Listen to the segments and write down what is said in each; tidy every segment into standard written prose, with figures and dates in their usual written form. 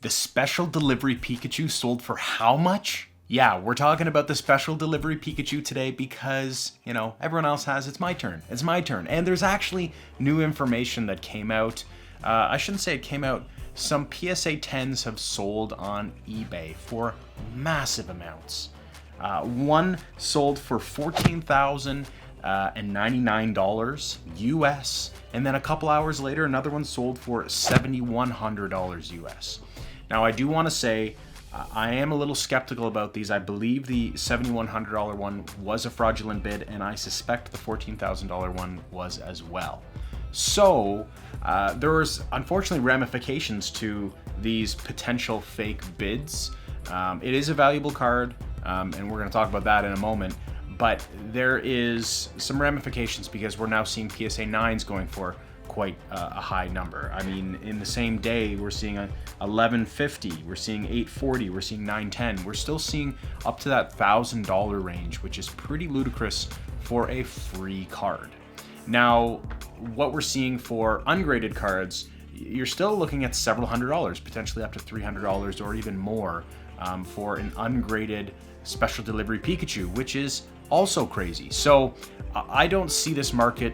The Special Delivery Pikachu sold for how much? Yeah, we're talking about the Special Delivery Pikachu today because, everyone else has. It's my turn. It's my turn. And there's actually new information that came out. I shouldn't say it came out. Some PSA 10s have sold on eBay for massive amounts. One sold for $14,099 US, and then a couple hours later, another one sold for $7,100 US. Now, I do want to say I am a little skeptical about these. I believe the $7,100 one was a fraudulent bid, and I suspect the $14,000 one was as well. So there was unfortunately ramifications to these potential fake bids. It is a valuable card, and we're going to talk about that in a moment. But there is some ramifications because we're now seeing PSA 9s going for quite a high number. I mean, in the same day, we're seeing a 1150, we're seeing 840, we're seeing 910. We're still seeing up to that $1,000 range, which is pretty ludicrous for a free card. Now, what we're seeing for ungraded cards, you're still looking at several $100s, potentially up to $300 or even more for an ungraded Special Delivery Pikachu, which is also crazy. So I don't see this market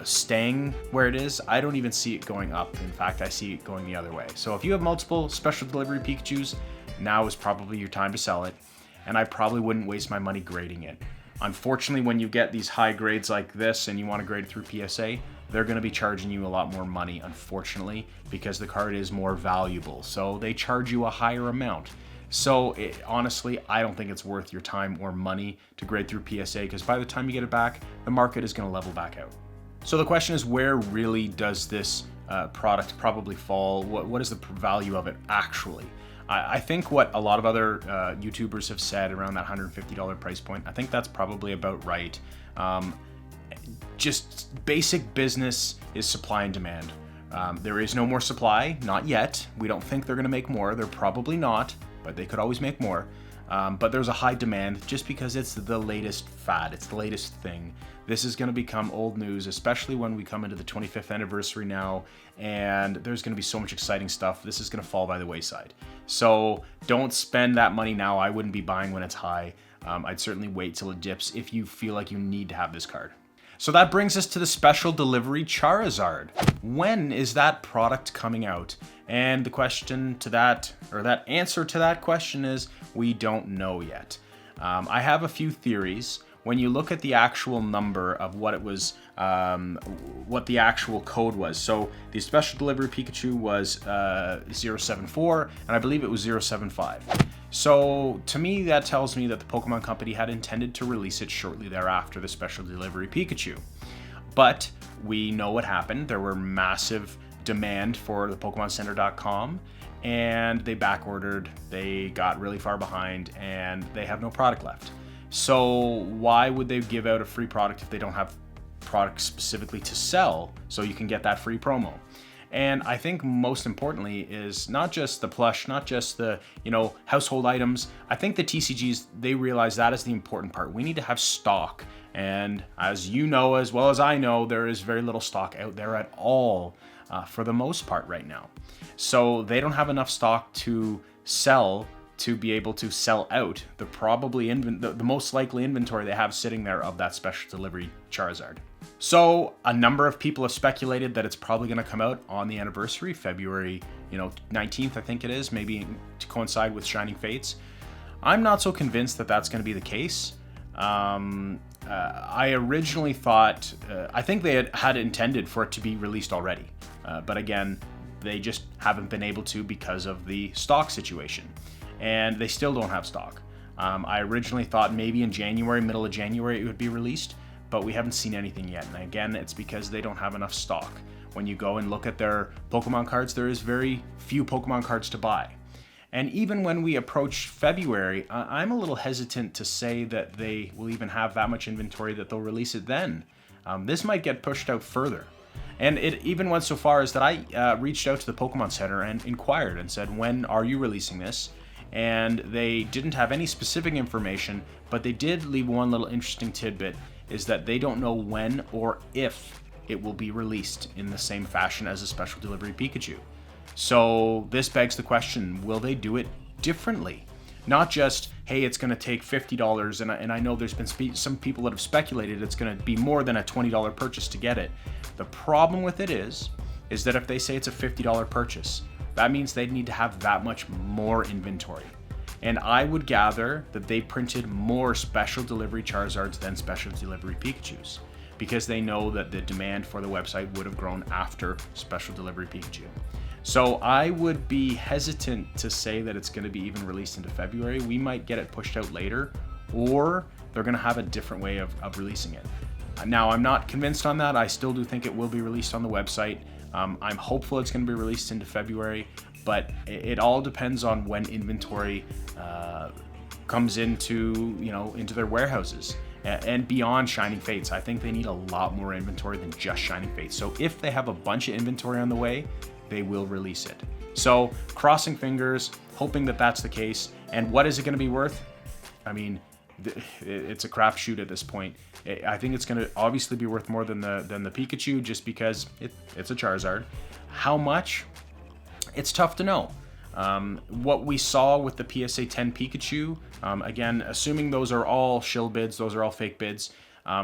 staying where it is. I don't even see it going up. In fact, I see it going the other way. So if you have multiple Special Delivery Pikachus, now is probably your time to sell it, and I probably wouldn't waste my money grading it. Unfortunately, when you get these high grades like this and you want to grade it through PSA, they're going to be charging you a lot more money, unfortunately, because the card is more valuable. So they charge you a higher amount. So honestly, I don't think it's worth your time or money to grade through PSA, because by the time you get it back, the market is going to level back out. So the question is, where really does this product probably fall? What is the value of it actually? I think what a lot of other YouTubers have said around that $150 price point, I think that's probably about right. Just basic business is supply and demand. There is no more supply, not yet. We don't think they're going to make more. They're probably not, but they could always make more. But there's a high demand just because it's the latest fad. It's the latest thing. This is going to become old news, especially when we come into the 25th anniversary now, and there's going to be so much exciting stuff. This is going to fall by the wayside. So don't spend that money now. I wouldn't be buying when it's high. I'd certainly wait till it dips if you feel like you need to have this card. So that brings us to the Special Delivery Charizard. When is that product coming out? And the question to that, or that answer to that question is, we don't know yet. I have a few theories. When you look at the actual number of what it was, what the actual code was. So the Special Delivery Pikachu was 074, and I believe it was 075. So to me, that tells me that the Pokemon Company had intended to release it shortly thereafter, the Special Delivery Pikachu. But we know what happened. There were massive demand for the PokemonCenter.com, and they back ordered, they got really far behind, and they have no product left. So why would they give out a free product if they don't have products specifically to sell so you can get that free promo? And I think most importantly is not just the plush, not just the, household items. I think the TCGs, they realize that is the important part. We need to have stock. And as you know, as well as I know, there is very little stock out there at all for the most part right now. So they don't have enough stock to sell to be able to sell out the most likely inventory they have sitting there of that Special Delivery Charizard. So a number of people have speculated that it's probably going to come out on the anniversary, February 19th, I think it is, maybe to coincide with Shining Fates. I'm not so convinced that that's going to be the case. I originally thought, I think they had intended for it to be released already. But again, they just haven't been able to because of the stock situation. And they still don't have stock. I originally thought maybe in January, middle of January, it would be released, but we haven't seen anything yet. And again, it's because they don't have enough stock. When you go and look at their Pokemon cards, there is very few Pokemon cards to buy. And even when we approach February, I'm a little hesitant to say that they will even have that much inventory that they'll release it then. This might get pushed out further. And it even went so far as that I reached out to the Pokemon Center and inquired and said, when are you releasing this? And they didn't have any specific information, but they did leave one little interesting tidbit, is that they don't know when or if it will be released in the same fashion as a Special Delivery Pikachu. So this begs the question, will they do it differently? Not just, hey, it's going to take $50, and I know there's been some people that have speculated it's going to be more than a $20 purchase to get it. The problem with it is that if they say it's a $50 purchase, that means they'd need to have that much more inventory. And I would gather that they printed more Special Delivery Charizards than Special Delivery Pikachus, because they know that the demand for the website would have grown after Special Delivery Pikachu. So I would be hesitant to say that it's going to be even released into February. We might get it pushed out later, or they're going to have a different way of releasing it. Now, I'm not convinced on that. I still do think it will be released on the website. I'm hopeful it's going to be released into February, but it all depends on when inventory comes into their warehouses. And beyond Shining Fates, I think they need a lot more inventory than just Shining Fates. So if they have a bunch of inventory on the way, they will release it. So crossing fingers, hoping that that's the case. And what is it going to be worth? I mean, it's a crapshoot at this point. I think it's going to obviously be worth more than the Pikachu, just because it's a Charizard. How much? It's tough to know. What we saw with the PSA 10 Pikachu, again, assuming those are all shill bids, those are all fake bids,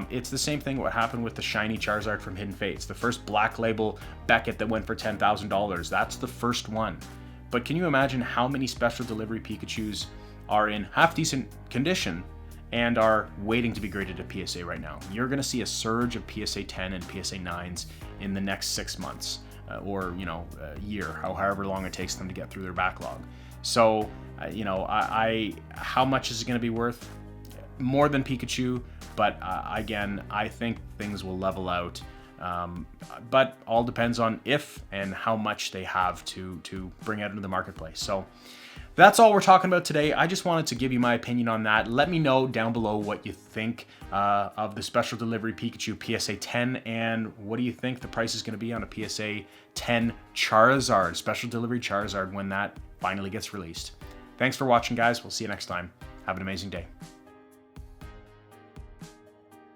it's the same thing what happened with the shiny Charizard from Hidden Fates. The first Black Label Beckett that went for $10,000. That's the first one. But can you imagine how many Special Delivery Pikachus are in half-decent condition and are waiting to be graded to PSA right now? You're going to see a surge of PSA 10 and PSA 9s in the next 6 months. Or a year, however long it takes them to get through their backlog. So, how much is it going to be worth? More than Pikachu, but again, I think things will level out. But all depends on if and how much they have to bring out into the marketplace. So that's all we're talking about today. I just wanted to give you my opinion on that. Let me know down below what you think of the Special Delivery Pikachu PSA 10, and what do you think the price is going to be on a PSA 10 Charizard, Special Delivery Charizard, when that finally gets released. Thanks for watching, guys. We'll see you next time. Have an amazing day.